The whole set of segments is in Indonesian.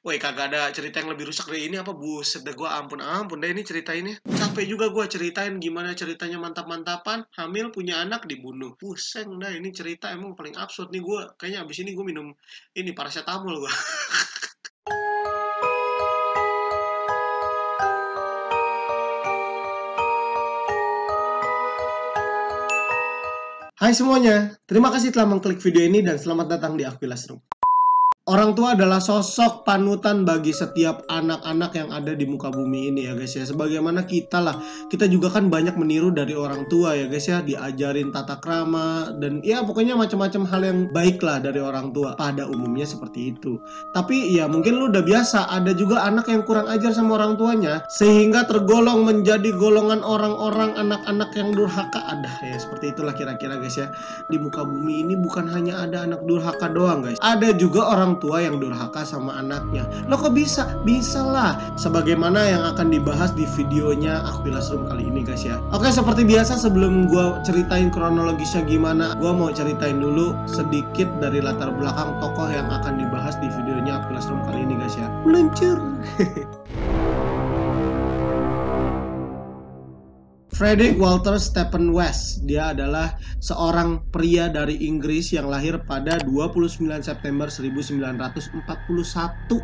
Woi, kagak ada cerita yang lebih rusak dari ini apa, buset dah gua ampun ampun deh ini ceritainnya. Capek juga gua ceritain gimana ceritanya mantap-mantapan, hamil, punya anak, dibunuh. Pusing dah ini cerita emang paling absurd nih gua. Kayaknya abis ini gua minum ini paracetamol gua. Hai semuanya, terima kasih telah mengklik video ini dan selamat datang di Akbilas Room. Orang tua adalah sosok panutan bagi setiap anak-anak yang ada di muka bumi ini ya guys ya. Sebagaimana kita lah, kita juga kan banyak meniru dari orang tua ya guys ya. Diajarin tata krama dan ya pokoknya macam-macam hal yang baik lah dari orang tua. Pada umumnya seperti itu. Tapi ya mungkin lu udah biasa, ada juga anak yang kurang ajar sama orang tuanya. Sehingga tergolong menjadi golongan orang-orang anak-anak yang durhaka. Ada ya seperti itulah kira-kira guys ya. Di muka bumi ini bukan hanya ada anak durhaka doang guys, ada juga orang tua yang durhaka sama anaknya. Lo kok bisa? Bisa lah, sebagaimana yang akan dibahas di videonya Akbilas Room kali ini guys ya. Oke, seperti biasa sebelum gue ceritain kronologisnya gimana, gue mau ceritain dulu sedikit dari latar belakang tokoh yang akan dibahas di videonya Akbilas Room kali ini guys ya. Meluncur. Frederick Walter Stephen West, dia adalah seorang pria dari Inggris yang lahir pada 29 September 1941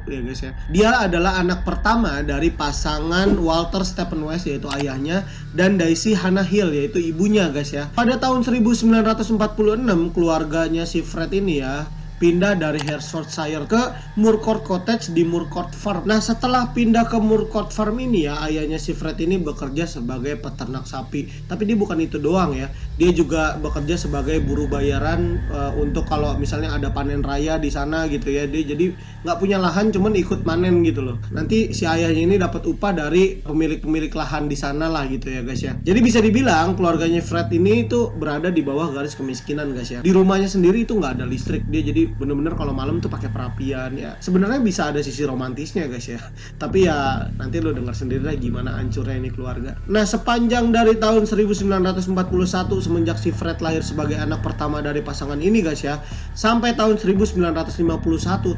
ya guys ya. Dia adalah anak pertama dari pasangan Walter Stephen West yaitu ayahnya dan Daisy Hannah Hill yaitu ibunya guys ya. Pada tahun 1946 keluarganya si Fred ini ya pindah dari Hertfordshire ke Moorcourt Cottage di Moorcourt Farm. Nah, setelah pindah ke Moorcourt Farm ini ya, ayahnya si Fred ini bekerja sebagai peternak sapi. Tapi dia bukan itu doang ya. Dia juga bekerja sebagai buruh bayaran untuk kalau misalnya ada panen raya di sana gitu ya. Dia jadi nggak punya lahan, cuman ikut panen gitu loh. Nanti si ayahnya ini dapat upah dari pemilik-pemilik lahan di sana lah gitu ya guys ya. Jadi bisa dibilang keluarganya Fred ini tuh berada di bawah garis kemiskinan guys ya. Di rumahnya sendiri itu nggak ada listrik, dia jadi bener-bener kalau malam tuh pakai perapian ya. Sebenarnya bisa ada sisi romantisnya guys ya, tapi ya nanti lo dengar sendiri lah gimana hancurnya ini keluarga. Nah, sepanjang dari tahun 1941 semenjak si Fred lahir sebagai anak pertama dari pasangan ini guys ya, sampai tahun 1951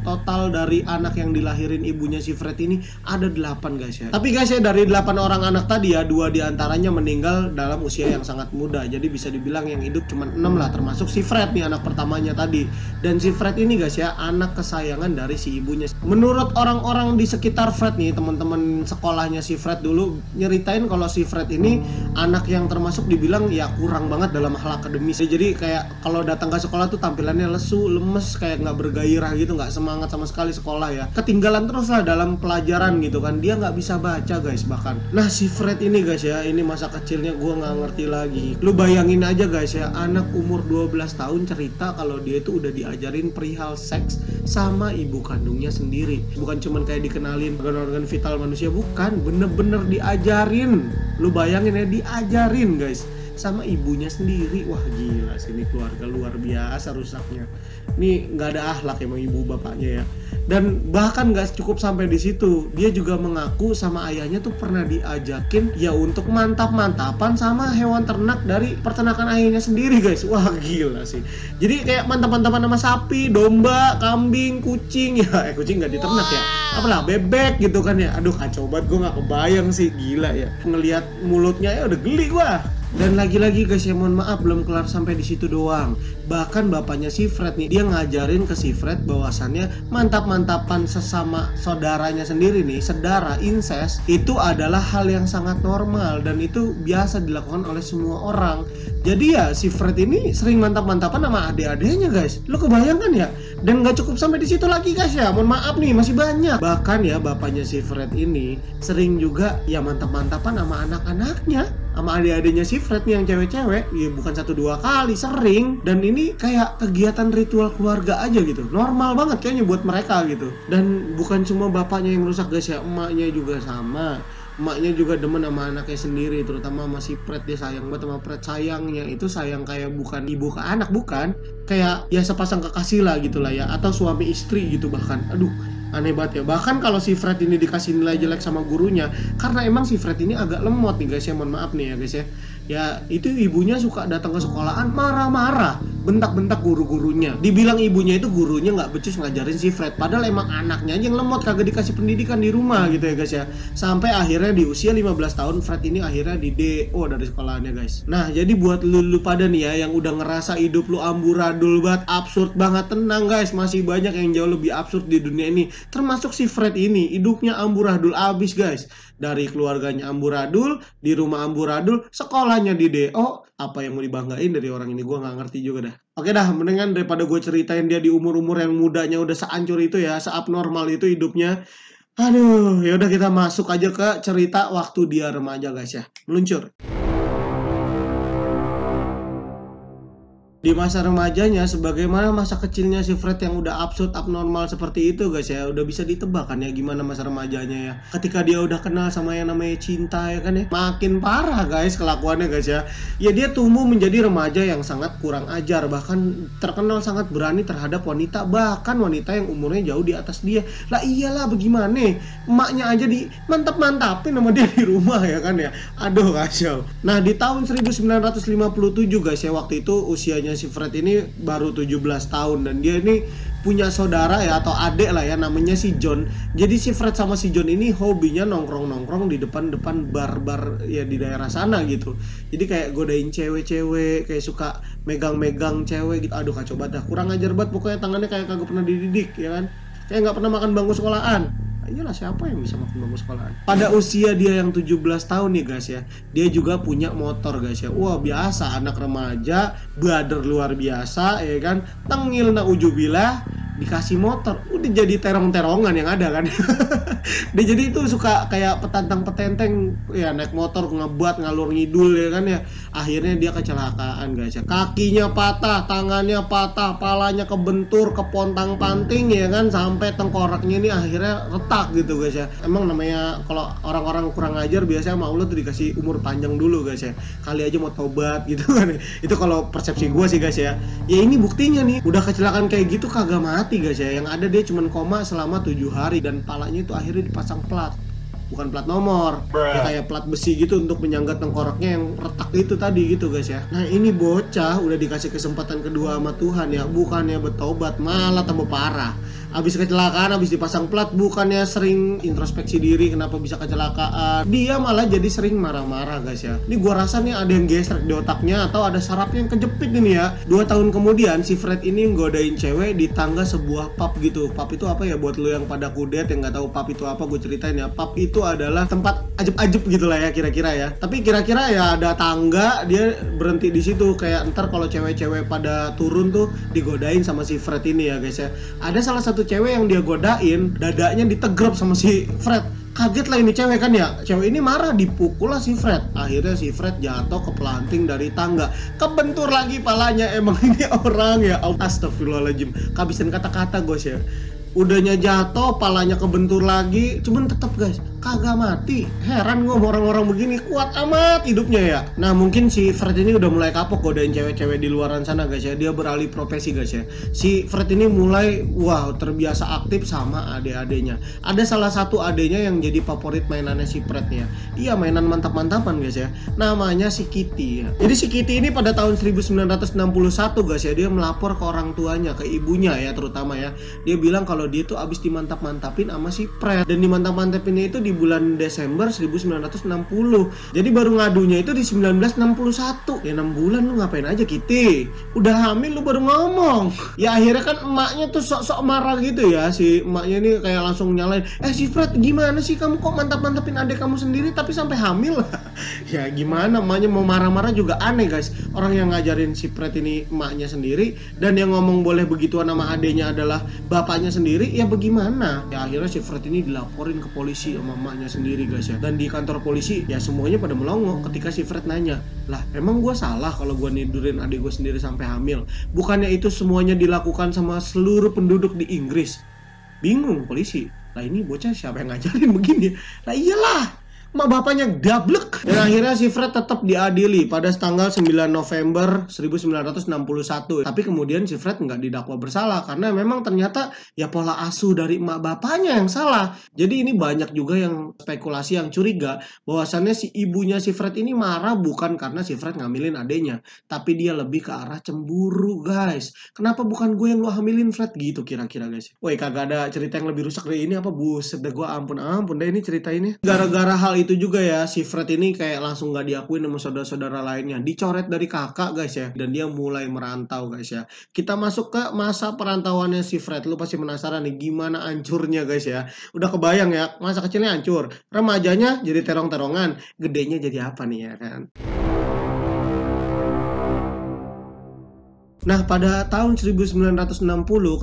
total dari anak yang dilahirin ibunya si Fred ini ada 8 guys ya. Tapi guys ya, dari 8 orang anak tadi ya, 2 diantaranya meninggal dalam usia yang sangat muda. Jadi bisa dibilang yang hidup cuma 6 lah, termasuk si Fred nih anak pertamanya tadi. Dan si Fred ini guys ya, anak kesayangan dari si ibunya. Menurut orang-orang di sekitar Fred nih, teman-teman sekolahnya si Fred dulu nyeritain kalau si Fred ini anak yang termasuk dibilang ya kurang banget dalam hal akademis. Jadi kayak kalau datang ke sekolah tuh tampilannya lesu, lemes, kayak nggak bergairah gitu, nggak semangat sama sekali sekolah ya. Ketinggalan terus lah dalam pelajaran gitu kan. Dia nggak bisa baca guys bahkan. Nah, si Fred ini guys ya, ini masa kecilnya gue nggak ngerti lagi. Lu bayangin aja guys ya, anak umur 12 tahun cerita kalau dia itu udah diajarin perihal seks sama ibu kandungnya sendiri. Bukan cuman kayak dikenalin organ-organ vital manusia, bukan, bener-bener diajarin. Lu bayangin ya, diajarin guys sama ibunya sendiri. Wah gila sih, ini keluarga luar biasa rusaknya. Ini nggak ada akhlak emang ibu bapaknya ya. Dan bahkan nggak cukup sampai di situ, dia juga mengaku sama ayahnya tuh pernah diajakin ya untuk mantap-mantapan sama hewan ternak dari peternakan ayahnya sendiri guys. Wah gila sih. Jadi kayak mantap-mantapan sama sapi, domba, kambing, kucing ya. Kucing nggak diternak ya, apalah bebek gitu kan ya. Aduh kacau banget, gue nggak kebayang sih, gila ya. Ngelihat mulutnya ya udah geli gua. Dan lagi-lagi guys ya, mohon maaf belum kelar sampai di situ doang. Bahkan bapaknya si Fred nih, dia ngajarin ke si Fred bahwasannya mantap-mantapan sesama saudaranya sendiri nih, sedara, incest, itu adalah hal yang sangat normal dan itu biasa dilakukan oleh semua orang. Jadi ya si Fred ini sering mantap-mantapan sama adik-adiknya guys. Lo kebayangkan ya? Dan gak cukup sampai di situ lagi guys ya. Mohon maaf nih, masih banyak. Bahkan ya bapaknya si Fred ini sering juga ya mantap-mantapan sama anak-anaknya, sama adik-adiknya si Fred nih yang cewek-cewek. Ya bukan 1-2 kali, sering. Dan ini kayak kegiatan ritual keluarga aja gitu, normal banget kayaknya buat mereka gitu. Dan bukan cuma bapaknya yang rusak guys ya, emaknya juga sama. Emaknya juga demen sama anaknya sendiri, terutama sama si Fred. Dia sayang banget sama Fred. Sayangnya itu sayang kayak bukan ibu ke anak, bukan, kayak ya sepasang kekasih lah gitu lah ya, atau suami istri gitu bahkan. Aduh aneh banget ya. Bahkan kalau si Fred ini dikasih nilai jelek sama gurunya, karena emang si Fred ini agak lemot nih guys ya, mohon maaf nih ya guys ya. Ya itu ibunya suka datang ke sekolahan marah-marah. bentak-bentak guru-gurunya. Dibilang ibunya itu gurunya nggak becus ngajarin si Fred, padahal emang anaknya aja yang lemot, kagak dikasih pendidikan di rumah gitu ya guys ya. Sampai akhirnya di usia 15 tahun Fred ini akhirnya di DO dari sekolahannya guys. Nah jadi buat lu pada nih ya yang udah ngerasa hidup lu amburadul banget, absurd banget, tenang guys, masih banyak yang jauh lebih absurd di dunia ini. Termasuk si Fred ini, hidupnya amburadul abis guys. Dari keluarganya amburadul, di rumah amburadul, sekolahnya di DO. Apa yang mau dibanggain dari orang ini, gue nggak ngerti juga dah. Oke dah, mendingan daripada gue ceritain dia di umur-umur yang mudanya udah seancur itu ya, seabnormal itu hidupnya. Aduh, yaudah kita masuk aja ke cerita waktu dia remaja guys ya. Meluncur. Di masa remajanya, sebagaimana masa kecilnya si Fred yang udah absurd, abnormal seperti itu guys ya, udah bisa ditebak kan ya gimana masa remajanya ya. Ketika dia udah kenal sama yang namanya cinta ya kan ya, makin parah guys kelakuannya guys ya. Ya dia tumbuh menjadi remaja yang sangat kurang ajar, bahkan terkenal sangat berani terhadap wanita, bahkan wanita yang umurnya jauh di atas dia. Lah iyalah bagaimana, emaknya aja di mantap-mantapin sama dia di rumah ya kan ya. Aduh kacau. Nah di tahun 1957 guys ya, waktu itu usianya si Fred ini baru 17 tahun dan dia ini punya saudara ya atau adik lah ya, namanya si John. Jadi si Fred sama si John ini hobinya nongkrong-nongkrong di depan bar-bar ya di daerah sana gitu. Jadi kayak godain cewek-cewek, kayak suka megang-megang cewek gitu. Aduh kacau banget dah, kurang ajar banget pokoknya, tangannya kayak kagak pernah dididik ya kan. Kayak nggak pernah makan bangku sekolahan. Iyalah siapa yang bisa makan bangku sekolahan. Pada usia dia yang 17 tahun nih guys ya, dia juga punya motor guys ya. Wah biasa, anak remaja, bader luar biasa ya kan. Tengil na ujubillah, dikasih motor, udah jadi terong-terongan yang ada kan. Dia jadi itu suka kayak petantang-petenteng ya, naik motor ngebat ngalur ngidul ya kan ya. Akhirnya dia kecelakaan guys ya, kakinya patah, tangannya patah, palanya kebentur, kepontang-panting ya kan, sampai tengkoraknya ini akhirnya retak gitu guys ya. Emang namanya kalau orang-orang kurang ajar biasanya sama Allah tuh dikasih umur panjang dulu guys ya, kali aja mau tobat gitu kan. Itu kalau persepsi gue sih guys ya. Ya ini buktinya nih, udah kecelakaan kayak gitu kagak mati guys ya. Yang ada dia cuman koma selama 7 hari dan palanya itu akhirnya dipasang plat, bukan plat nomor ya, kayak plat besi gitu untuk menyangga tengkoraknya yang retak itu tadi gitu guys ya. Nah ini bocah udah dikasih kesempatan kedua sama Tuhan ya, bukannya bertobat malah tambah parah. Abis kecelakaan, abis dipasang plat, bukannya sering introspeksi diri kenapa bisa kecelakaan, dia malah jadi sering marah-marah guys ya. Ini gua rasa nih ada yang gesrek di otaknya atau ada sarafnya yang kejepit ini ya. 2 tahun kemudian si Fred ini nggodain cewek di tangga sebuah pub gitu. Pub itu apa ya, buat lo yang pada kudet yang nggak tahu pub itu apa, gue ceritain ya. Pub itu adalah tempat ajeb-ajeb gitu lah ya kira-kira ya. Tapi kira-kira ya ada tangga, dia berhenti di situ, kayak ntar kalau cewek-cewek pada turun tuh digodain sama si Fred ini ya guys ya. Ada salah satu cewek yang dia godain, dadanya ditegrep sama si Fred. Kaget lah ini cewek kan ya. Cewek ini marah, dipukul lah si Fred. Akhirnya si Fred jatuh kepelanting dari tangga, kebentur lagi palanya. Emang ini orang ya, astagfirullahaladzim, kehabisan kata-kata guys ya. Udahnya jatuh, palanya kebentur lagi, cuman tetap guys kagak mati. Heran gue orang-orang begini kuat amat hidupnya ya. Nah mungkin si Fred ini udah mulai kapok godain cewek-cewek di luaran sana guys ya. Dia beralih profesi guys ya. Si Fred ini mulai terbiasa aktif sama adik-adiknya. Ada salah satu adiknya yang jadi favorit mainannya si Fred ya. Iya, mainan mantap-mantapan guys ya. Namanya si Kitty ya. Jadi si Kitty ini pada tahun 1961 guys ya, dia melapor ke orang tuanya, ke ibunya ya terutama ya. Dia bilang kalau dia tuh abis dimantap-mantapin sama si Fred, dan dimantap-mantapinnya itu di bulan Desember 1960. Jadi baru ngadunya itu di 1961. Ya 6 bulan lu ngapain aja Kitty? Udah hamil lu baru ngomong. Ya akhirnya kan emaknya tuh sok-sok marah gitu ya. Si emaknya ini kayak langsung nyalain, si Fred gimana sih kamu kok mantap-mantapin adik kamu sendiri tapi sampai hamil? Ya gimana, emaknya mau marah-marah juga aneh guys. Orang yang ngajarin si Fred ini emaknya sendiri, dan yang ngomong boleh begituan sama adiknya adalah bapaknya sendiri. Ya bagaimana? Ya akhirnya si Fred ini dilaporin ke polisi sama emaknya sendiri guys ya. Dan di kantor polisi ya semuanya pada melongo ketika si Fred nanya, lah emang gue salah kalau gue nidurin adik gue sendiri sampai hamil? Bukannya itu semuanya dilakukan sama seluruh penduduk di Inggris? Bingung polisi, lah ini bocah siapa yang ngajarin begini? Lah iyalah, mak bapaknya dablek. Dan akhirnya si Fred tetap diadili pada tanggal 9 November 1961. Tapi kemudian si Fred nggak didakwa bersalah karena memang ternyata ya pola asuh dari emak bapaknya yang salah. Jadi ini banyak juga yang spekulasi, yang curiga bahwasannya si ibunya si Fred ini marah bukan karena si Fred ngambilin adenya, tapi dia lebih ke arah cemburu, guys. Kenapa bukan gue yang lu hamilin, Fred? Gitu kira-kira, guys. Woi, kagak ada cerita yang lebih rusak dari ini apa? Buset deh, gue ampun deh ini cerita ini. Gara-gara hal itu juga ya, si Fred ini kayak langsung gak diakuin sama saudara-saudara lainnya. Dicoret dari kakak, guys ya. Dan dia mulai merantau, guys ya. Kita masuk ke masa perantauannya si Fred. Lu pasti penasaran nih gimana hancurnya, guys ya. Udah kebayang ya, masa kecilnya hancur. Remajanya jadi terong-terongan. Gedenya jadi apa nih ya kan? Nah, pada tahun 1960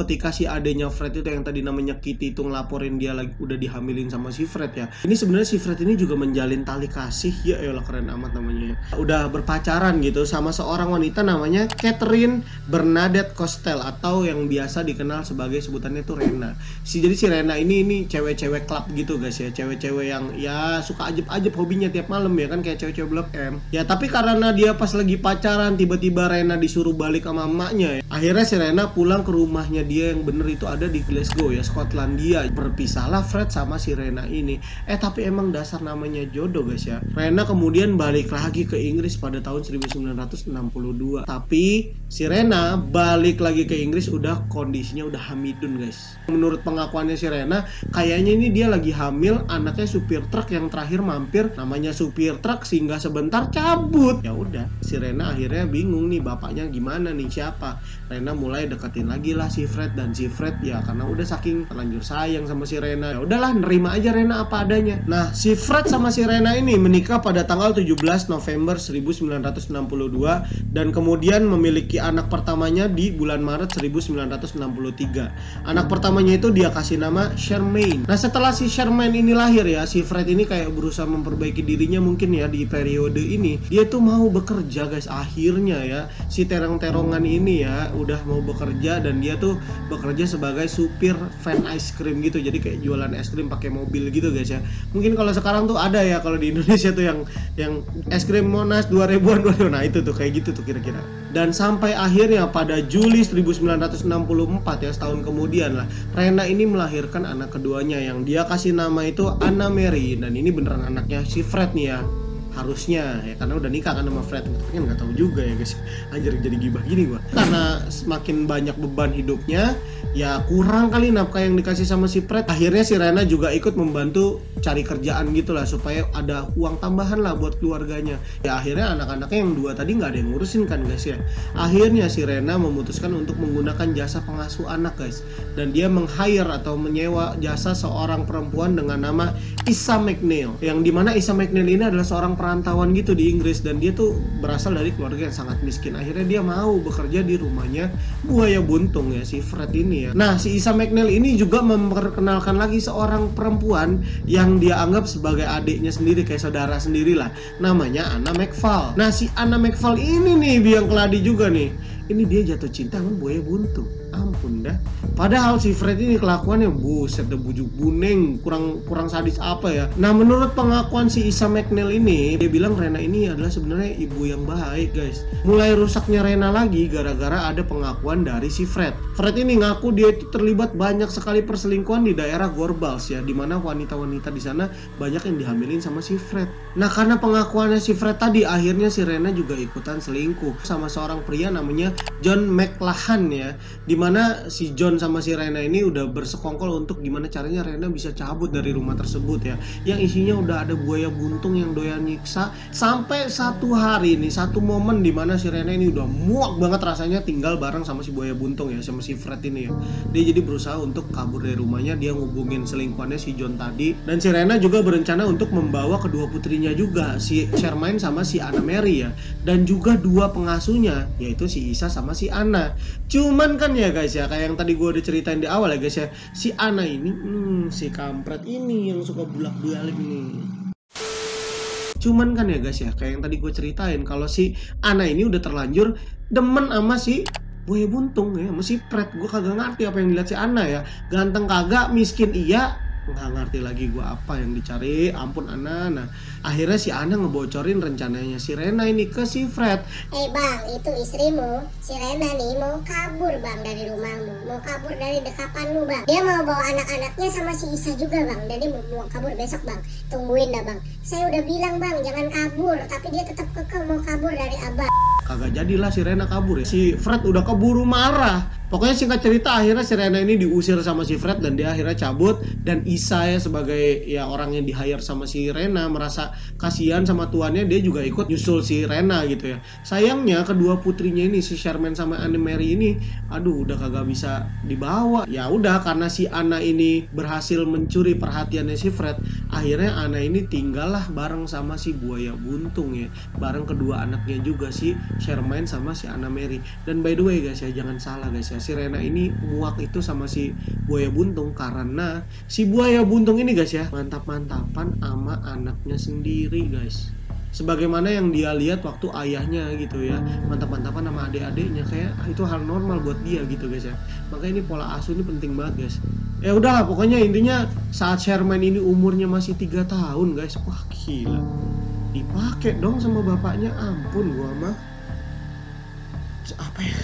ketika si adenya Fred itu yang tadi namanya Kitty itu ngelaporin dia lagi udah dihamilin sama si Fred ya. Ini sebenarnya si Fred ini juga menjalin tali kasih, ya elah keren amat namanya. Udah berpacaran gitu sama seorang wanita namanya Catherine Bernadette Costel atau yang biasa dikenal sebagai sebutannya tuh Rena. Jadi si Rena ini cewek-cewek klub gitu guys ya, cewek-cewek yang ya suka ajeb-ajeb hobinya tiap malam ya kan, kayak cewek-cewek Blok M. Ya tapi karena dia pas lagi pacaran tiba-tiba Rena disuruh balik sama emaknya ya. Akhirnya si Rena pulang ke rumahnya dia yang bener itu ada di Glasgow ya, Skotlandia. Berpisahlah Fred sama si Rena ini. Tapi emang dasar namanya jodoh guys ya. Rena kemudian balik lagi ke Inggris pada tahun 1962. Tapi si Rena balik lagi ke Inggris udah kondisinya udah hamidun guys. Menurut pengakuannya si Rena, kayaknya ini dia lagi hamil anaknya supir truk yang terakhir mampir, namanya supir truk singgah sebentar cabut. Ya udah, si Rena akhirnya bingung nih bapaknya gimana nih, siapa. Rena mulai deketin lagi lah si Fred, dan si Fred ya karena udah saking terlanjur sayang sama si Rena, ya udahlah nerima aja Rena apa adanya. Nah, si Fred sama si Rena ini menikah pada tanggal 17 November 1962 dan kemudian memiliki anak pertamanya di bulan Maret 1963. Anak pertamanya itu dia kasih nama Charmaine. Nah, setelah si Charmaine ini lahir ya, si Fred ini kayak berusaha memperbaiki dirinya mungkin ya di periode ini. Dia tuh mau bekerja guys, akhirnya ya si terong-terongan ini ya udah mau bekerja dan dia tuh bekerja sebagai supir van ice cream gitu. Jadi kayak jualan es krim pakai mobil gitu guys ya. Mungkin kalau sekarang tuh ada ya kalau di Indonesia tuh yang es krim Monas 2000-an. Nah itu tuh kayak gitu tuh kira-kira. Dan sampai akhirnya pada Juli 1964 ya, setahun kemudian lah, Rena ini melahirkan anak keduanya yang dia kasih nama itu Anna Mary. Dan ini beneran anaknya si Fred nih ya, harusnya ya, karena udah nikah kan sama Fred. Tapi kan nggak tahu juga ya guys, anjir jadi gibah gini gua. Karena semakin banyak beban hidupnya, ya kurang kali nafkah yang dikasih sama si Fred. Akhirnya si Rena juga ikut membantu cari kerjaan gitu lah supaya ada uang tambahan lah buat keluarganya. Ya akhirnya anak-anaknya yang dua tadi nggak ada yang ngurusin kan guys ya. Akhirnya si Rena memutuskan untuk menggunakan jasa pengasuh anak guys, dan dia meng-hire atau menyewa jasa seorang perempuan dengan nama Isa McNeil, yang dimana Isa McNeil ini adalah seorang perantauan gitu di Inggris dan dia tuh berasal dari keluarga yang sangat miskin. Akhirnya dia mau bekerja di rumahnya buaya buntung ya si Fred ini ya. Nah, si Isa McNeil ini juga memperkenalkan lagi seorang perempuan yang dia anggap sebagai adiknya sendiri, kayak saudara sendiri lah, namanya Anna McFall. Nah, si Anna McFall ini nih biang keladi juga nih. Ini dia jatuh cinta sama buaya buntung. Ampun dah. Padahal si Fred ini kelakuannya buset deh, bujuk buneng, kurang sadis apa ya. Nah, menurut pengakuan si Isa McNeil ini, dia bilang Rena ini adalah sebenarnya ibu yang baik guys. Mulai rusaknya Rena lagi gara-gara ada pengakuan dari si Fred. Fred ini ngaku dia itu terlibat banyak sekali perselingkuhan di daerah Gorbals ya, dimana wanita-wanita di sana banyak yang dihamilin sama si Fred. Nah, karena pengakuannya si Fred tadi, akhirnya si Rena juga ikutan selingkuh sama seorang pria namanya John McLahan ya, dimana si John sama si Rena ini udah bersekongkol untuk gimana caranya Rena bisa cabut dari rumah tersebut ya, yang isinya udah ada buaya buntung yang doyan nyiksa. Sampai satu hari nih, satu momen dimana si Rena ini udah muak banget rasanya tinggal bareng sama si buaya buntung ya, sama si Fred ini ya. Dia jadi berusaha untuk kabur dari rumahnya, dia ngubungin selingkuhannya si John tadi, dan si Rena juga berencana untuk membawa kedua putrinya juga, si Charmaine sama si Anna Mary ya, dan juga dua pengasuhnya yaitu si Isa sama si Anna. Cuman kan ya guys ya, kayak yang tadi gue udah ceritain di awal ya guys ya, si Anna ini si kampret ini yang suka bulak-balik nih. Cuman kan ya guys ya, kayak yang tadi gue ceritain, kalau si Anna ini udah terlanjur demen sama si buaya buntung ya, sama si Fred. Gue kagak ngerti apa yang dilihat si Anna ya. Ganteng kagak, miskin iya, nggak ngerti lagi gua apa yang dicari, ampun Ana. Nah akhirnya si Ana ngebocorin rencananya si Rena ini ke si Fred. Bang, itu istrimu, si Rena nih mau kabur bang dari rumahmu, mau kabur dari dekapanmu bang. Dia mau bawa anak-anaknya sama si Isa juga bang, jadi mau kabur besok bang. Tungguin dah bang, saya udah bilang bang jangan kabur, tapi dia tetap kekeh mau kabur dari abang. Kagak jadilah si Rena kabur ya. Si Fred udah keburu marah. Pokoknya singkat cerita akhirnya si Rena ini diusir sama si Fred dan dia akhirnya cabut. Dan Isa ya sebagai ya orang yang di-hire sama si Rena merasa kasihan sama tuannya, dia juga ikut nyusul si Rena gitu ya. Sayangnya kedua putrinya ini si Sherman sama Anne Mary ini aduh udah kagak bisa dibawa. Ya udah karena si Anna ini berhasil mencuri perhatiannya si Fred, akhirnya Anna ini tinggal lah bareng sama si buaya buntung ya. Bareng kedua anaknya juga si Sherman sama si Anna Mary. Dan by the way guys ya, jangan salah guys ya, si Rena ini muak itu sama si buaya buntung karena si buaya buntung ini guys ya mantap-mantapan sama anaknya sendiri guys. Sebagaimana yang dia lihat waktu ayahnya gitu ya mantap-mantapan sama adik-adiknya, kayak itu hal normal buat dia gitu guys ya. Makanya ini pola asuh ini penting banget guys. Ya udahlah pokoknya intinya saat Sherman ini umurnya masih 3 tahun guys, wah gila dipakai dong sama bapaknya, ampun gua mah apa ya.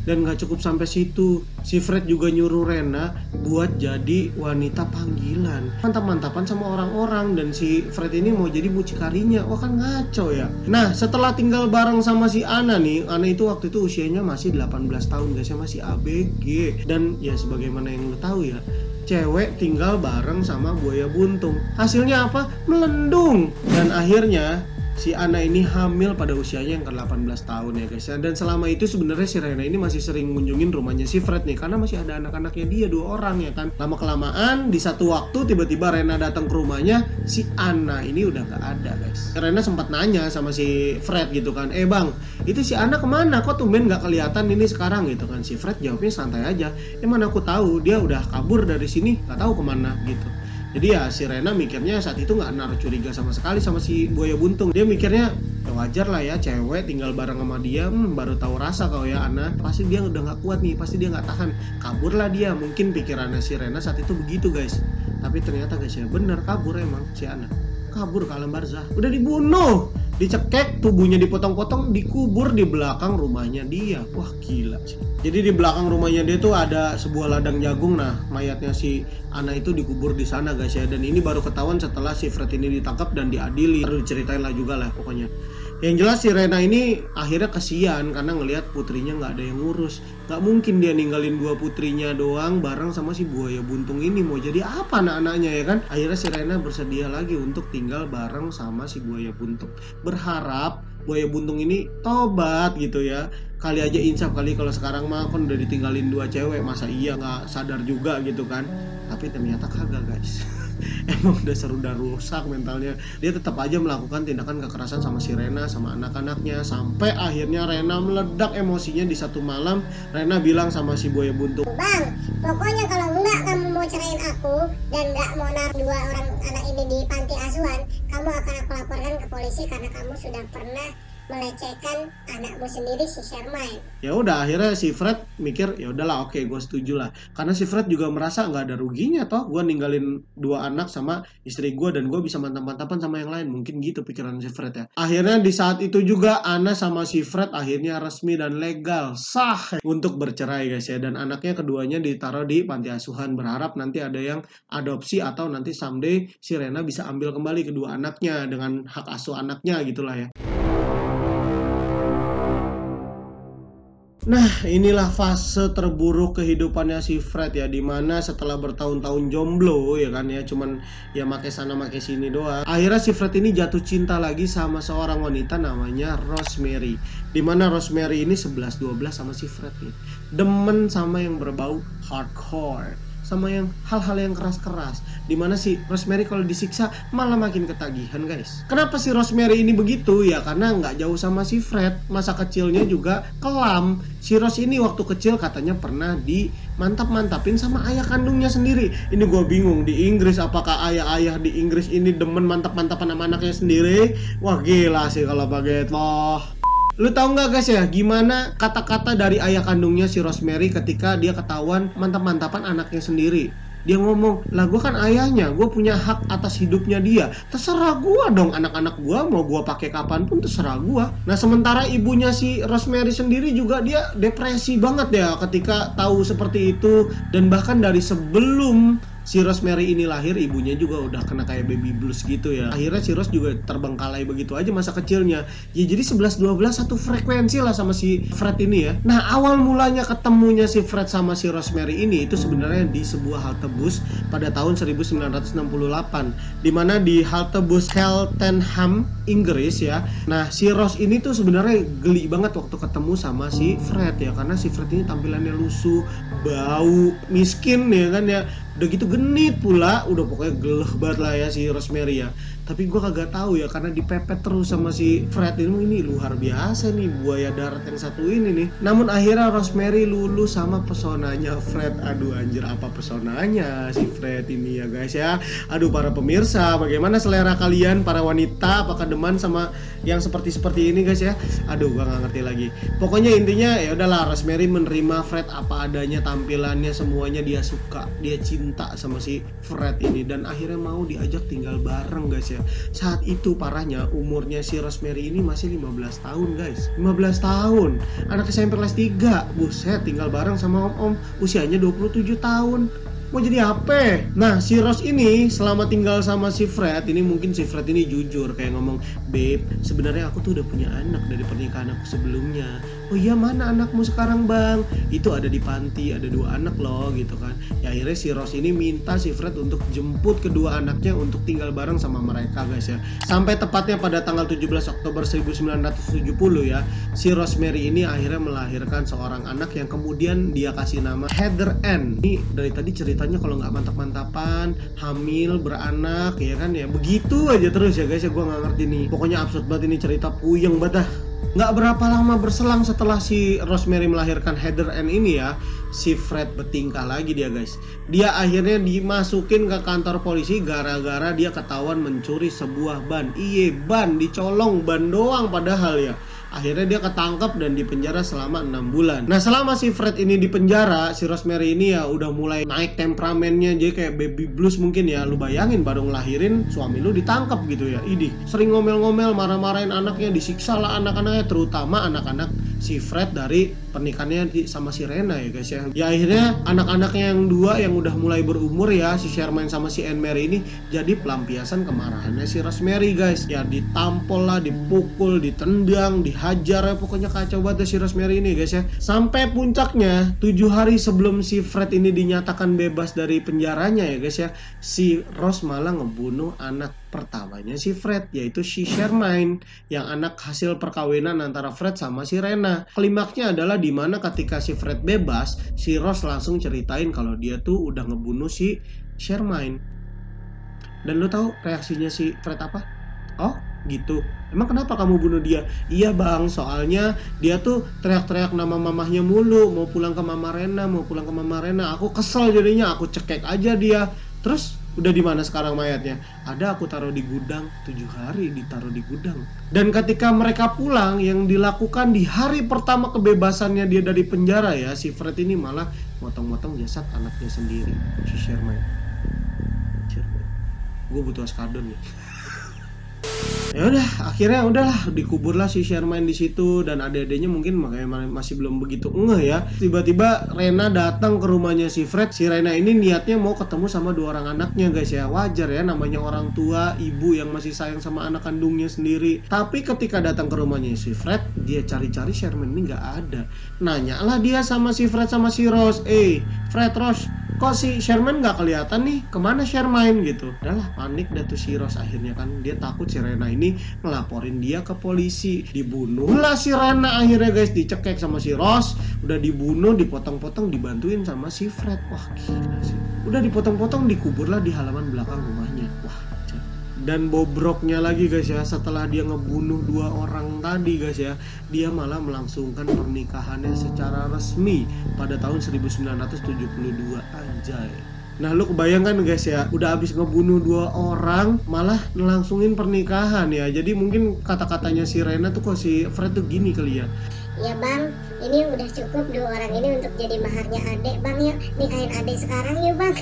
Dan gak cukup sampai situ, si Fred juga nyuruh Rena buat jadi wanita panggilan, mantap-mantapan sama orang-orang. Dan si Fred ini mau jadi mucikarinya. Wah kan ngaco ya. Nah setelah tinggal bareng sama si Anna nih, Anna itu waktu itu usianya masih 18 tahun guys ya, masih ABG. Dan ya sebagaimana yang lo tahu ya, cewek tinggal bareng sama buaya buntung, hasilnya apa? Melendung. Dan akhirnya si Anna ini hamil pada usianya yang ke-18 tahun ya guys ya. Dan selama itu sebenarnya si Rena ini masih sering ngunjungin rumahnya si Fred nih, karena masih ada anak-anaknya dia 2 orang ya kan. Lama kelamaan di satu waktu tiba-tiba Rena datang ke rumahnya, si Anna ini udah gak ada guys. Rena sempat nanya sama si Fred gitu kan, bang itu si Anna kemana, kok tumben gak kelihatan ini sekarang gitu kan. Si Fred jawabnya santai aja, mana aku tahu, dia udah kabur dari sini gak tahu kemana gitu. Jadi ya si Rena mikirnya saat itu nggak naruh curiga sama sekali sama si buaya buntung. Dia mikirnya ya wajar lah ya, cewek tinggal bareng sama dia, baru tahu rasa kau ya Anna. Pasti dia udah nggak kuat nih, pasti dia nggak tahan, kabur lah dia. Mungkin pikirannya si Rena saat itu begitu guys. Tapi ternyata guys ya bener, kabur emang si Anna. Kabur ke alam barzah, udah dibunuh, dicekek, tubuhnya dipotong-potong, dikubur di belakang rumahnya dia. Wah gila sih. Jadi di belakang rumahnya dia tuh ada sebuah ladang jagung. Nah mayatnya si Anna itu dikubur di sana guys ya. Dan ini baru ketahuan setelah si Fred ini ditangkap dan diadili. Baru diceritain lah juga lah pokoknya. Yang jelas si Rena ini akhirnya kasihan karena ngelihat putrinya nggak ada yang ngurus. Nggak mungkin dia ninggalin 2 putrinya doang bareng sama si buaya buntung ini. Mau jadi apa anak-anaknya ya kan. Akhirnya si Rena bersedia lagi untuk tinggal bareng sama si buaya buntung, berharap buaya buntung ini tobat gitu ya. Kali aja insaf kali, kalau sekarang mah kan udah ditinggalin 2 cewek, masa iya nggak sadar juga gitu kan. Tapi ternyata kagak guys. Emang udah rusak mentalnya. Dia tetap aja melakukan tindakan kekerasan sama si Rena, sama anak-anaknya. Sampai akhirnya Rena meledak emosinya di satu malam. Rena bilang sama si buaya buntung, bang pokoknya kalau enggak kamu mau ceraiin aku dan enggak mau naruh 2 orang anak ini di panti asuhan, kamu akan aku laporkan ke polisi karena kamu sudah pernah melecehkan anakmu sendiri si Sherman. Ya udah akhirnya si Fred mikir ya udahlah oke, gue setuju lah, karena si Fred juga merasa nggak ada ruginya toh gue ninggalin 2 anak sama istri gue dan gue bisa mantap-mantapan sama yang lain. Mungkin gitu pikiran si Fred ya. Akhirnya di saat itu juga Anna sama si Fred akhirnya resmi dan legal sah untuk bercerai guys ya. Dan anaknya keduanya ditaruh di panti asuhan, berharap nanti ada yang adopsi atau nanti someday si Rena bisa ambil kembali kedua anaknya dengan hak asuh anaknya gitulah ya. Nah inilah fase terburuk kehidupannya si Fred ya, dimana setelah bertahun-tahun jomblo ya kan ya, cuman ya make sana make sini doang. Akhirnya si Fred ini jatuh cinta lagi sama seorang wanita namanya Rosemary. Dimana Rosemary ini 11-12 sama si Fred nih, demen sama yang berbau hardcore, sama yang hal-hal yang keras-keras. Dimana si Rosemary kalau disiksa malah makin ketagihan guys. Kenapa si Rosemary ini begitu? Ya karena nggak jauh sama si Fred, masa kecilnya juga kelam. Si Rose ini waktu kecil katanya pernah dimantap-mantapin sama ayah kandungnya sendiri. Ini gue bingung, di Inggris apakah ayah-ayah di Inggris ini demen mantap-mantapan sama anaknya sendiri? Wah gila sih kalau baget loh. Lu tahu nggak guys ya gimana kata-kata dari ayah kandungnya si Rosemary ketika dia ketahuan mantap-mantapan anaknya sendiri? Dia ngomong, lah gue kan ayahnya, gue punya hak atas hidupnya dia. Terserah gue dong, anak-anak gue mau gue pakai kapanpun terserah gue. Nah sementara ibunya si Rosemary sendiri juga dia depresi banget ya ketika tahu seperti itu. Dan bahkan dari sebelum si Rosemary ini lahir, ibunya juga udah kena kayak baby blues gitu ya. Akhirnya si Rose juga terbengkalai begitu aja masa kecilnya. Ya jadi 11-12 satu frekuensi lah sama si Fred ini ya. Nah awal mulanya ketemunya si Fred sama si Rosemary ini itu sebenarnya di sebuah halte bus pada tahun 1968. Dimana di halte bus Cheltenham, Inggris ya. Nah si Rose ini tuh sebenarnya geli banget waktu ketemu sama si Fred ya. Karena si Fred ini tampilannya lusuh, bau, miskin ya kan ya. Udah gitu genit pula, udah pokoknya geleh banget lah ya si Rosemary ya. Tapi gue kagak tahu ya karena dipepet terus sama si Fred ini luar biasa nih buaya darat yang satu ini nih. Namun akhirnya Rosemary lulus sama pesonanya Fred. Aduh anjir, apa pesonanya si Fred ini ya guys ya. Aduh para pemirsa, bagaimana selera kalian para wanita, apakah demen sama yang seperti ini guys ya? Aduh gue nggak ngerti lagi. Pokoknya intinya ya udahlah, Rosemary menerima Fred apa adanya, tampilannya semuanya dia suka, dia cinta sama si Fred ini dan akhirnya mau diajak tinggal bareng guys ya. Saat itu parahnya umurnya si Rosemary ini masih 15 tahun guys. 15 tahun, anak SMP kelas 3. Buset, tinggal bareng sama om-om usianya 27 tahun. Mau jadi apa? Nah si Rose ini selama tinggal sama si Fred ini, mungkin si Fred ini jujur kayak ngomong, babe sebenarnya aku tuh udah punya anak dari pernikahan aku sebelumnya. Oh iya, mana anakmu sekarang bang? Itu ada di panti, ada 2 anak loh gitu kan. Ya akhirnya si Rose ini minta si Fred untuk jemput kedua anaknya untuk tinggal bareng sama mereka guys ya. Sampai tepatnya pada tanggal 17 Oktober 1970 ya, si Rosemary ini akhirnya melahirkan seorang anak yang kemudian dia kasih nama Heather Ann. Ini dari tadi ceritanya kalau nggak mantap-mantapan, hamil, beranak ya kan ya, begitu aja terus ya guys ya. Gue nggak ngerti nih, pokoknya absurd banget ini cerita, puyeng banget dah. Nggak berapa lama berselang setelah si Rosemary melahirkan Heather Ann ini ya, si Fred bertingkah lagi dia guys. Dia akhirnya dimasukin ke kantor polisi gara-gara dia ketahuan mencuri sebuah ban. Iye, ban, dicolong ban doang padahal ya. Akhirnya dia ketangkap dan dipenjara selama 6 bulan. Nah selama si Fred ini di penjara, si Rosemary ini ya udah mulai naik temperamennya, jadi kayak baby blues mungkin ya. Lu bayangin baru ngelahirin suami lu ditangkap gitu ya. Idih, sering ngomel-ngomel, marah-marahin anaknya, disiksa lah anak-anaknya, terutama anak-anak si Fred dari pernikahannya sama si Rena ya guys ya. Ya akhirnya anak-anaknya yang 2 yang udah mulai berumur ya, si Sherman sama si Anne Mary ini jadi pelampiasan kemarahannya si Rosemary guys. Ya ditampol lah, dipukul, ditendang, dihajar ya, pokoknya kacau banget si Rosemary ini guys ya. Sampai puncaknya 7 hari sebelum si Fred ini dinyatakan bebas dari penjaranya ya guys ya, si Rose malah ngebunuh anak pertamanya si Fred, yaitu si Sherman, yang anak hasil perkawinan antara Fred sama si Rena. Klimaksnya adalah dimana ketika si Fred bebas, si Rose langsung ceritain kalau dia tuh udah ngebunuh si Sherman. Dan lu tahu reaksinya si Fred apa? Oh gitu, emang kenapa kamu bunuh dia? Iya bang, soalnya dia tuh teriak-teriak nama mamahnya mulu, mau pulang ke mama Rena, mau pulang ke mama Rena. Aku kesel jadinya, aku cekek aja dia. Terus udah di mana sekarang mayatnya? Ada, aku taruh di gudang. 7 hari ditaruh di gudang. Dan ketika mereka pulang, yang dilakukan di hari pertama kebebasannya dia dari penjara ya, si Fred ini malah motong-motong jasad anaknya sendiri, si Sherman. Gue butuh askadon nih. Ya udah, akhirnya udahlah dikuburlah si Sherman di situ, dan adik-adiknya mungkin makanya masih belum begitu ngeh ya. Tiba-tiba Rena datang ke rumahnya si Fred. Si Rena ini niatnya mau ketemu sama 2 orang anaknya guys ya. Wajar ya, namanya orang tua, ibu yang masih sayang sama anak kandungnya sendiri. Tapi ketika datang ke rumahnya si Fred, dia cari-cari Sherman ini nggak ada. Nanya lah dia sama si Fred sama si Rose, Fred, Rose, kok si Sherman nggak kelihatan nih, kemana Sherman gitu. Udahlah, panik dah tuh si Rose akhirnya kan, dia takut si Rena ini ngelaporin dia ke polisi. Dibunuhlah si Rena akhirnya guys, dicekek sama si Rose, udah dibunuh, dipotong-potong, dibantuin sama si Fred. Wah gila sih, udah dipotong-potong, dikuburlah di halaman belakang rumahnya. Wah, dan bobroknya lagi guys ya, setelah dia ngebunuh 2 orang tadi guys ya, dia malah melangsungkan pernikahannya secara resmi pada tahun 1972. Anjay. Nah lu kebayangkan guys ya, udah habis ngebunuh 2 orang malah ngelangsungin pernikahan ya. Jadi mungkin kata-katanya si Rena tuh kok si Fred tuh gini kali ya, Ya bang, ini udah cukup 2 orang ini untuk jadi maharnya adek bang, yuk nikahin adek sekarang yuk bang.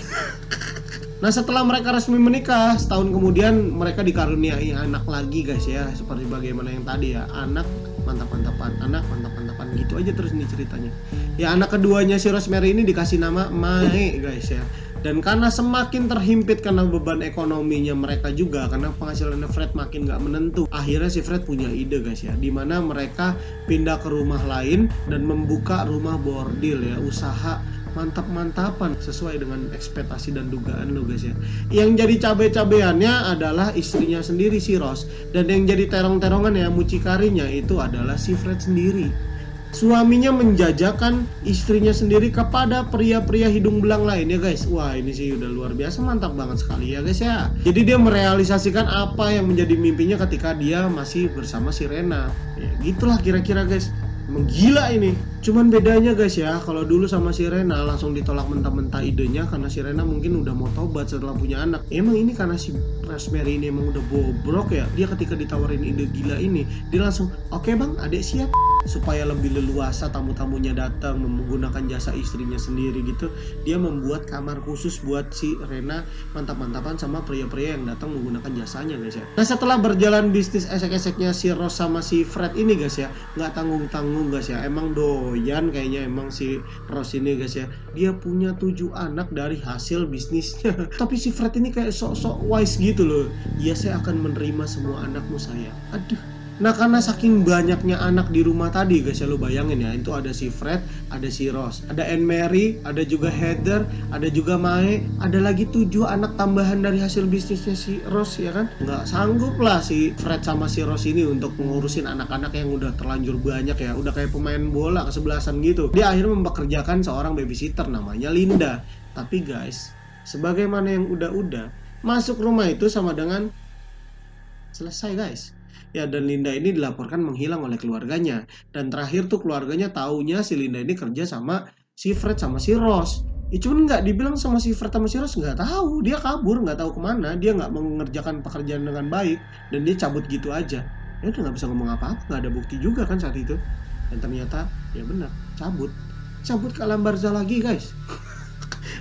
Nah setelah mereka resmi menikah, setahun kemudian mereka dikaruniai anak lagi guys ya. Seperti bagaimana yang tadi ya, anak mantap-mantapan, anak mantap-mantapan gitu aja terus nih ceritanya. Ya anak keduanya si Rosemary ini dikasih nama Mae guys ya. Dan karena semakin terhimpit karena beban ekonominya mereka juga, karena penghasilannya Fred makin gak menentu, akhirnya si Fred punya ide guys ya, dimana mereka pindah ke rumah lain dan membuka rumah bordil ya, usaha mantap-mantapan sesuai dengan ekspektasi dan dugaan lo guys ya. Yang jadi cabe-cabeannya adalah istrinya sendiri si Rose, dan yang jadi terong-terongan ya mucikarinya itu adalah si Fred sendiri. Suaminya menjajakan istrinya sendiri kepada pria-pria hidung belang lain ya guys. Wah ini sih udah luar biasa, mantap banget sekali ya guys ya. Jadi dia merealisasikan apa yang menjadi mimpinya ketika dia masih bersama si Rena. Ya gitulah kira-kira guys. Menggila ini. Cuman bedanya guys ya, kalau dulu sama si Rena langsung ditolak mentah-mentah idenya karena si Rena mungkin udah mau tobat setelah punya anak. Emang ini karena si Rosemary ini emang udah bobrok ya. Dia ketika ditawarin ide gila ini, dia langsung oke bang, adek siap. Supaya lebih leluasa tamu-tamunya datang menggunakan jasa istrinya sendiri gitu, dia membuat kamar khusus buat si Rena mantap-mantapan sama pria-pria yang datang menggunakan jasanya guys ya. Nah setelah berjalan bisnis esek-eseknya si Rose sama si Fred ini guys ya, nggak tanggung-tanggung guys ya, emang doyan kayaknya emang si Rose ini guys ya. Dia punya 7 anak dari hasil bisnisnya. Tapi si Fred ini kayak sok-sok wise gitu loh. Ya saya akan menerima semua anakmu saya. Aduh. Nah karena saking banyaknya anak di rumah tadi guys ya, lo bayangin ya, itu ada si Fred, ada si Rose, ada Anne Mary, ada juga Heather, ada juga Mae, ada lagi 7 anak tambahan dari hasil bisnisnya si Rose ya kan. Nggak sanggup lah si Fred sama si Rose ini untuk mengurusin anak-anak yang udah terlanjur banyak ya, udah kayak pemain bola kesebelasan gitu. Dia akhirnya mempekerjakan seorang babysitter namanya Linda. Tapi guys, sebagaimana yang udah masuk rumah itu sama dengan selesai guys. Ya dan Linda ini dilaporkan menghilang oleh keluarganya. Dan terakhir tuh keluarganya taunya si Linda ini kerja sama si Fred sama si Rose. Ya cuman nggak dibilang sama si Fred sama si Rose, nggak tahu, dia kabur, nggak tahu kemana, dia nggak mengerjakan pekerjaan dengan baik dan dia cabut gitu aja. Ya udah nggak bisa ngomong apa-apa, nggak ada bukti juga kan saat itu. Dan ternyata ya benar, cabut ke alam barzah lagi guys.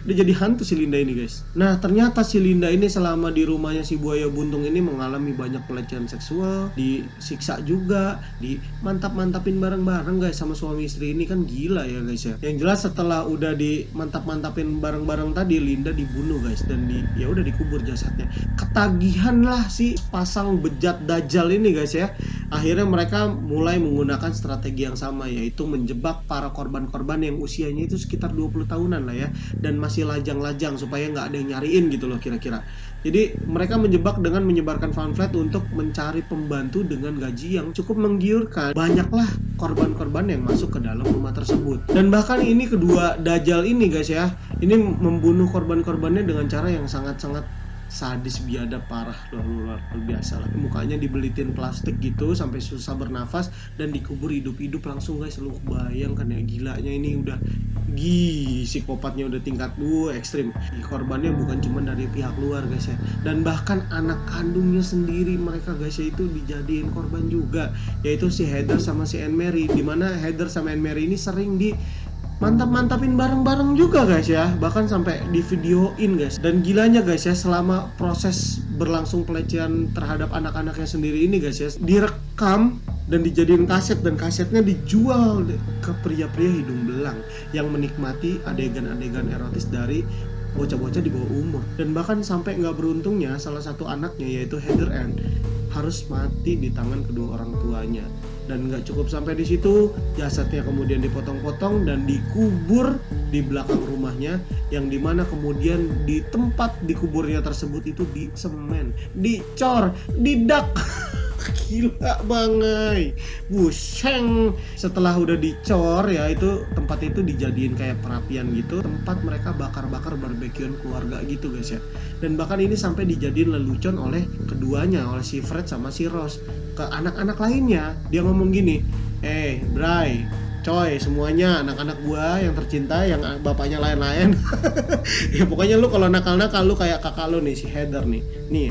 Udah jadi hantu si Linda ini guys. Nah ternyata si Linda ini selama di rumahnya si buaya buntung ini mengalami banyak pelecehan seksual, disiksa juga, dimantap-mantapin bareng-bareng guys sama suami istri ini, kan gila ya guys ya. Yang jelas setelah udah dimantap-mantapin bareng-bareng tadi, Linda dibunuh guys dan ya udah dikubur jasadnya. Ketagihan lah si pasang bejat dajjal ini guys ya. Akhirnya mereka mulai menggunakan strategi yang sama, yaitu menjebak para korban-korban yang usianya itu sekitar 20 tahunan lah ya, dan masih lajang-lajang supaya nggak ada yang nyariin gitu loh kira-kira. Jadi mereka menjebak dengan menyebarkan pamflet untuk mencari pembantu dengan gaji yang cukup menggiurkan. Banyaklah korban-korban yang masuk ke dalam rumah tersebut. Dan bahkan ini kedua dajjal ini guys ya, ini membunuh korban-korbannya dengan cara yang sangat-sangat sadis, biadab, parah, luar biasa lah. Mukanya dibelitin plastik gitu sampai susah bernafas dan dikubur hidup-hidup langsung guys. Lu bayangkan ya, gilanya ini udah psikopatnya udah tingkat ekstrim. Korbannya bukan cuma dari pihak luar guys ya, dan bahkan anak kandungnya sendiri mereka guys ya itu dijadiin korban juga, yaitu si Heather sama si Anne Mary, dimana Heather sama Anne Mary ini sering mantap-mantapin bareng-bareng juga guys ya, bahkan sampai di videoin guys. Dan gilanya guys ya, selama proses berlangsung pelecehan terhadap anak-anaknya sendiri ini guys ya, direkam dan dijadiin kaset, dan kasetnya dijual ke pria-pria hidung belang yang menikmati adegan-adegan erotis dari bocah-bocah di bawah umur. Dan bahkan sampai nggak beruntungnya salah satu anaknya yaitu Heather Ann harus mati di tangan kedua orang tuanya. Dan nggak cukup sampai di situ, jasadnya kemudian dipotong-potong dan dikubur di belakang rumahnya, yang dimana kemudian di tempat dikuburnya tersebut itu disemen, dicor, didak. Gila banget, buseng. Setelah udah dicor ya, itu tempat itu dijadiin kayak perapian gitu, tempat mereka bakar-bakar barbekyuan keluarga gitu guys ya. Dan bahkan ini sampai dijadiin lelucon oleh keduanya, oleh si Fred sama si Rose ke anak-anak lainnya. Dia ngomong gini, Bray, coy, semuanya anak-anak gua yang tercinta, yang bapaknya lain-lain. Ya pokoknya lu kalau nakal-nakal lu kayak kakak lu nih, si Heather nih. Nih,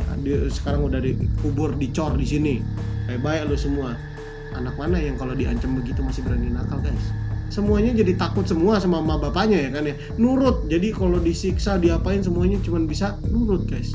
sekarang udah dikubur, dicor di sini. Baik-baik lu semua. Anak mana yang kalau diancam begitu masih berani nakal guys? Semuanya jadi takut semua sama mama bapaknya ya kan ya, nurut. Jadi kalau disiksa diapain semuanya cuma bisa nurut guys,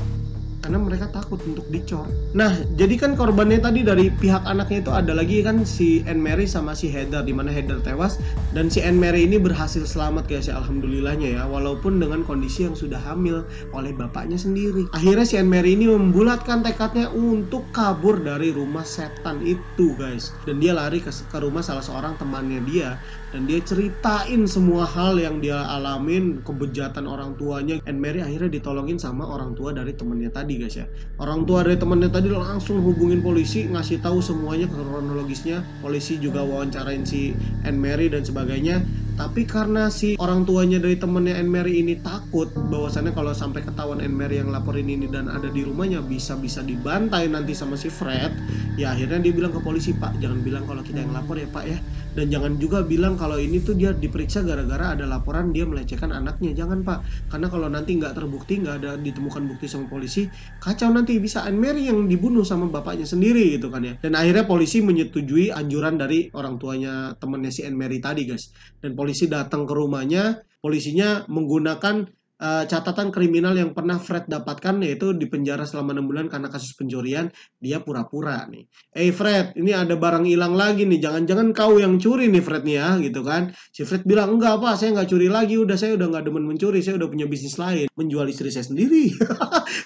karena mereka takut untuk dicor. Nah, jadi kan korbannya tadi dari pihak anaknya itu ada lagi kan si Anne Mary sama si Heather, di mana Heather tewas dan si Anne Mary ini berhasil selamat guys ya, alhamdulillahnya ya, walaupun dengan kondisi yang sudah hamil oleh bapaknya sendiri. Akhirnya si Anne Mary ini membulatkan tekadnya untuk kabur dari rumah setan itu guys, dan dia lari ke rumah salah seorang temannya dia, dan dia ceritain semua hal yang dia alamin, kebejatan orang tuanya. Anne Mary akhirnya ditolongin sama orang tua dari temannya tadi guys ya. Orang tua dari temannya tadi langsung hubungin polisi, ngasih tahu semuanya kronologisnya. Polisi juga wawancarain si Anne Mary dan sebagainya. Tapi karena si orang tuanya dari temennya Anne Mary ini takut bahwasannya kalau sampai ketahuan Anne Mary yang laporin ini dan ada di rumahnya bisa dibantai nanti sama si Fred, ya akhirnya dia bilang ke polisi, "Pak, jangan bilang kalau kita yang lapor ya Pak ya, dan jangan juga bilang kalau ini tuh dia diperiksa gara-gara ada laporan dia melecehkan anaknya, jangan Pak, karena kalau nanti nggak terbukti, nggak ada ditemukan bukti sama polisi, kacau nanti, bisa Anne Mary yang dibunuh sama bapaknya sendiri gitu kan ya." Dan akhirnya polisi menyetujui anjuran dari orang tuanya temennya si Anne Mary tadi guys, dan polisi datang ke rumahnya. Polisinya menggunakan catatan kriminal yang pernah Fred dapatkan, yaitu di penjara selama 6 bulan karena kasus pencurian. Dia pura-pura nih, Fred, ini ada barang hilang lagi nih, jangan-jangan kau yang curi nih Fred nih ya, gitu kan. Si Fred bilang, "Enggak Pak, saya nggak curi lagi, saya udah nggak demen mencuri, saya udah punya bisnis lain, menjual istri saya sendiri."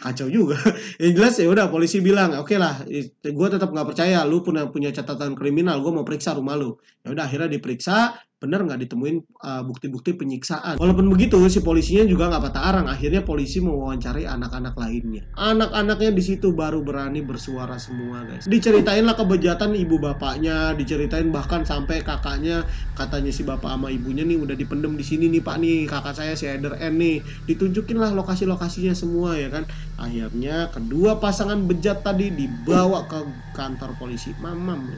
Kacau juga. Yang jelas ya udah, polisi bilang, "Oke lah, gue tetap nggak percaya, lu punya catatan kriminal, gue mau periksa rumah lu." Ya udah, akhirnya diperiksa, bener nggak ditemuin bukti-bukti penyiksaan. Walaupun begitu, si polisinya juga nggak patah arang. Akhirnya polisi mewawancarai anak-anak lainnya. Anak-anaknya di situ baru berani bersuara semua guys. Diceritain lah kebejatan ibu bapaknya, diceritain bahkan sampai kakaknya, katanya si bapak sama ibunya nih udah dipendem di sini nih Pak nih, kakak saya si Heather Anne nih, ditunjukin lah lokasi-lokasinya semua ya kan. Akhirnya kedua pasangan bejat tadi dibawa ke kantor polisi. Mamam,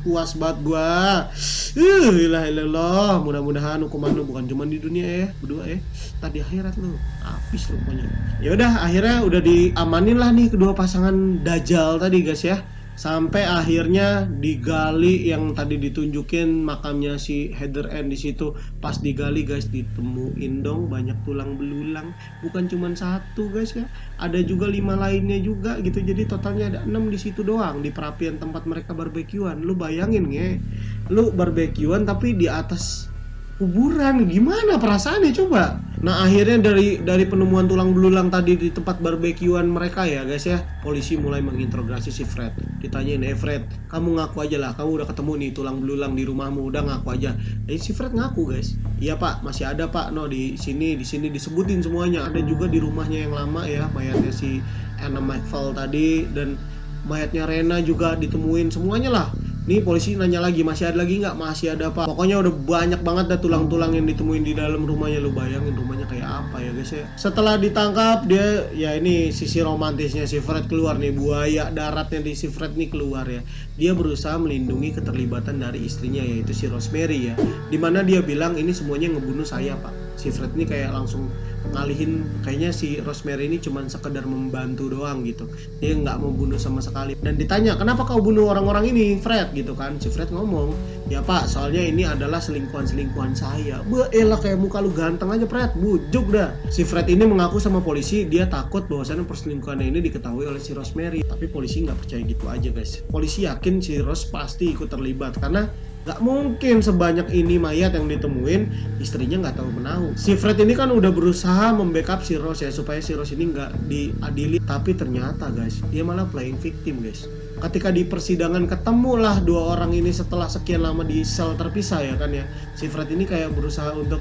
puas banget gua. Ilah, mudah-mudahan hukuman lu bukan cuma di dunia ya, berdua ya, tadi akhirat lu habis lu pokoknya. Ya udah, akhirnya udah diamanin lah nih kedua pasangan dajal tadi guys ya. Sampai akhirnya digali yang tadi ditunjukin makamnya si Heather Anne di situ. Pas digali guys, ditemuin dong banyak tulang belulang, bukan cuma satu guys ya, ada juga 5 lainnya juga gitu. Jadi totalnya ada 6 di situ doang, di perapian tempat mereka barbekyuan. Lu bayangin nge, lu barbekyuan tapi di atas kuburan, gimana perasaannya coba. Nah akhirnya dari penemuan tulang belulang tadi di tempat barbekyuan mereka ya guys ya, polisi mulai menginterogasi si Fred. Ditanyain, Fred, kamu ngaku aja lah, kamu udah ketemu nih tulang belulang di rumahmu, udah ngaku aja. Si Fred ngaku guys, "Iya Pak, masih ada Pak, no di sini disebutin semuanya. Ada juga di rumahnya yang lama ya, mayatnya si Anna McFall tadi, dan mayatnya Rena juga ditemuin semuanya lah." Nih polisi nanya lagi, "Masih ada lagi nggak?" "Masih ada Pak." Pokoknya udah banyak banget dah tulang-tulang yang ditemuin di dalam rumahnya. Lu bayangin rumahnya kayak apa ya guys ya. Setelah ditangkap dia, ya ini sisi romantisnya si Fred keluar nih, buaya daratnya di si Fred nih keluar ya. Dia berusaha melindungi keterlibatan dari istrinya yaitu si Rosemary ya, dimana dia bilang ini semuanya ngebunuh saya Pak. Si Fred nih kayak langsung ngalihin, kayaknya si Rosemary ini cuman sekedar membantu doang gitu, dia nggak mau bunuh sama sekali. Dan ditanya, "Kenapa kau bunuh orang-orang ini Fred?" gitu kan. Si Fred ngomong, "Ya Pak, soalnya ini adalah selingkuhan saya." Elah, kayak muka lu ganteng aja Fred, bujuk dah. Si Fred ini mengaku sama polisi dia takut bahwasannya perselingkuhannya ini diketahui oleh si Rosemary. Tapi polisi nggak percaya gitu aja guys. Polisi yakin si Rose pasti ikut terlibat, karena gak mungkin sebanyak ini mayat yang ditemuin istrinya nggak tahu menahu. Si Fred ini kan udah berusaha membackup si Rose ya, supaya si Rose ini nggak diadili. Tapi ternyata guys, dia malah playing victim guys. Ketika di persidangan ketemulah dua orang ini setelah sekian lama di sel terpisah ya kan ya. Si Fred ini kayak berusaha untuk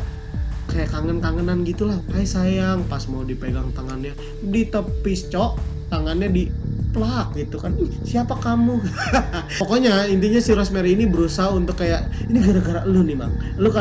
kayak kangen-kangenan gitulah. "Hai sayang," pas mau dipegang tangannya ditepis cok, tangannya di plak gitu kan, "Siapa kamu?" Pokoknya intinya si Rosemary ini berusaha untuk kayak, "Ini gara-gara lu nih Bang,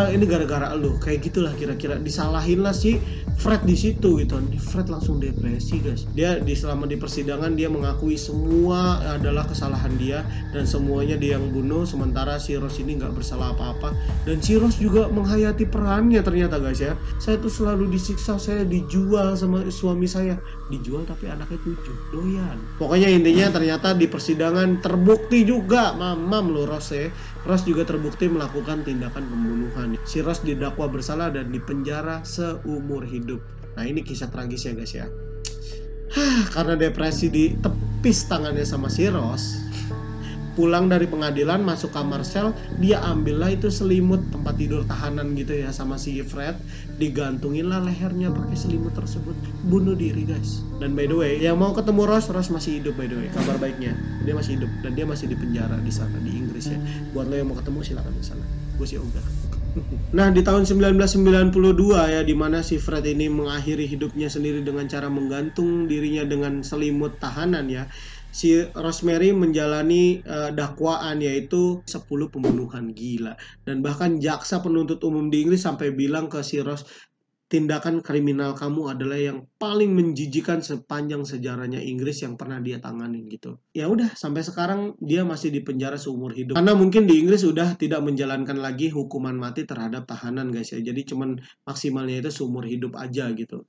ini gara-gara lu," kayak gitulah kira-kira. Disalahin lah si Fred di situ gitu. Fred langsung depresi guys. Dia selama di persidangan dia mengakui semua adalah kesalahan dia dan semuanya dia yang bunuh, sementara si Rose ini nggak bersalah apa-apa. Dan si Rose juga menghayati perannya ternyata guys ya. "Saya tuh selalu disiksa, saya dijual sama suami saya." Dijual tapi anaknya 7, doyan. Pokoknya pokoknya intinya ternyata di persidangan terbukti juga mamam lo Ross ya. Ross juga terbukti melakukan tindakan pembunuhan. Si Ross didakwa bersalah dan dipenjara seumur hidup. Nah ini kisah tragis ya guys ya. Karena depresi ditepis tangannya sama si Ross, pulang dari pengadilan masuk kamar sel, dia ambillah itu selimut tempat tidur tahanan gitu ya sama si Fred, digantunginlah lehernya pakai selimut tersebut, bunuh diri guys. Dan by the way, yang mau ketemu Ross masih hidup by the way. Kabar baiknya dia masih hidup dan dia masih di penjara di sana di Inggris ya. Buat lo yang mau ketemu silakan ke sana. Gue sih ogah. Nah di tahun 1992 ya, dimana si Fred ini mengakhiri hidupnya sendiri dengan cara menggantung dirinya dengan selimut tahanan ya. Si Rosemary menjalani dakwaan yaitu 10 pembunuhan gila. Dan bahkan jaksa penuntut umum di Inggris sampai bilang ke si Ross, tindakan kriminal kamu adalah yang paling menjijikan sepanjang sejarahnya Inggris yang pernah dia tanganin gitu. Ya udah, sampai sekarang dia masih di penjara seumur hidup. Karena mungkin di Inggris udah tidak menjalankan lagi hukuman mati terhadap tahanan guys ya. Jadi cuman maksimalnya itu seumur hidup aja gitu.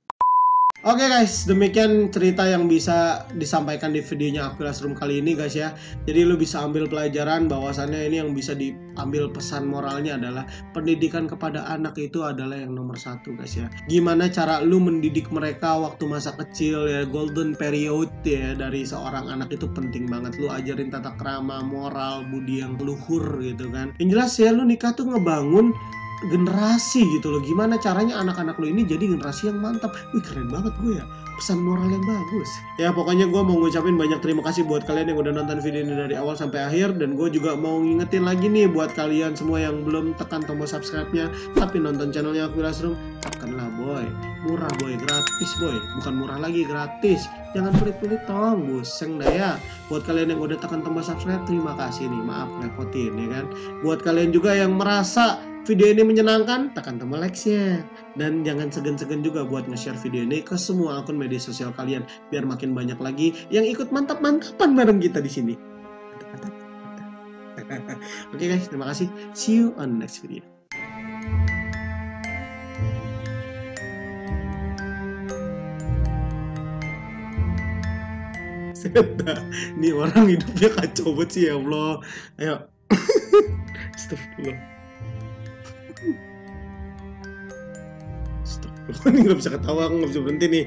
Oke guys, demikian cerita yang bisa disampaikan di videonya Aquilus Room kali ini guys ya. Jadi lu bisa ambil pelajaran bahwasannya ini yang bisa diambil pesan moralnya adalah pendidikan kepada anak itu adalah yang nomor satu guys ya. Gimana cara lu mendidik mereka waktu masa kecil ya, golden period ya dari seorang anak itu penting banget. Lu ajarin tata krama, moral, budi yang luhur gitu kan. Yang jelas ya lu nikah tuh ngebangun generasi gitu loh. Gimana caranya anak-anak lo ini jadi generasi yang mantap. Wih keren banget gue ya, pesan moral yang bagus ya. Pokoknya gue mau ngucapin banyak terima kasih buat kalian yang udah nonton video ini dari awal sampai akhir. Dan gue juga mau ngingetin lagi nih buat kalian semua yang belum tekan tombol subscribe-nya tapi nonton channelnya Aquilus Room, tekanlah boy. Murah boy, gratis boy. Bukan murah lagi, gratis. Jangan pelit-pelit tong, buseng dah ya. Buat kalian yang udah tekan tombol subscribe, terima kasih nih, maaf repotin ya kan. Buat kalian juga yang merasa video ini menyenangkan, tekan tombol like-nya. Dan jangan segan-segan juga buat nge-share video ini ke semua akun media sosial kalian biar makin banyak lagi yang ikut mantap-mantapan bareng kita di sini. Oke guys, terima kasih. See you on the next video. Ini orang hidupnya kacau banget sih ya Allah. Ayo. Astagfirullah. Ini gak bisa ketawa, aku gak bisa berhenti nih.